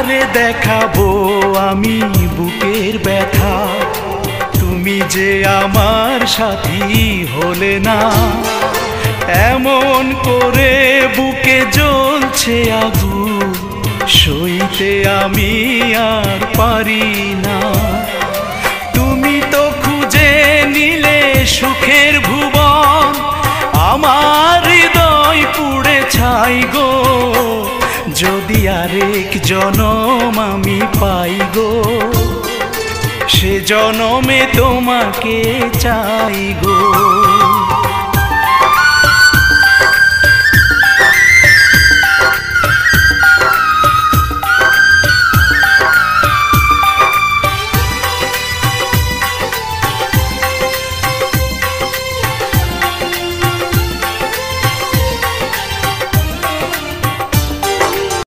কারে দেখাবো আমি বুকের ব্যথা, তুমি যে আমার সাথী হলে না। এমন করে বুকে জ্বলছে আগুন, সইতে আমি আর পারি না। তুমি তো খুঁজে নিলে সুখের ভুবন, আমার হৃদয় পুড়ে ছাই গো। যদি আরেক জনম আমি পাই গো, সে জনমে তোমাকে চাই গো।